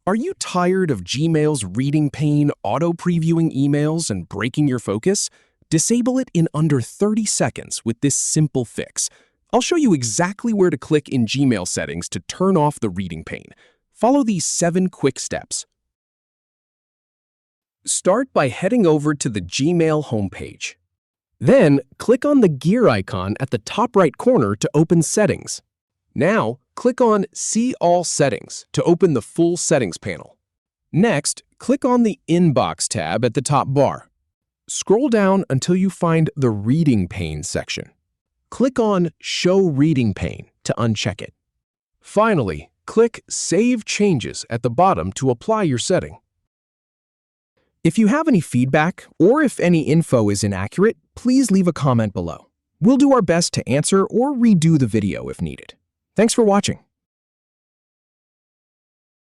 Are you tired of Gmail's reading pane auto-previewing emails and breaking your focus? Disable it in under 30 seconds with this simple fix. I'll show you exactly where to click in Gmail settings to turn off the reading pane. Follow these 7 quick steps. Start by heading over to the Gmail homepage. Then, click on the gear icon at the top right corner to open Settings. Now, click on See All Settings to open the full settings panel. Next, click on the Inbox tab at the top bar. Scroll down until you find the Reading Pane section. Click on Show Reading Pane to uncheck it. Finally, click Save Changes at the bottom to apply your setting. If you have any feedback or if any info is inaccurate, please leave a comment below. We'll do our best to answer or redo the video if needed. Thanks for watching.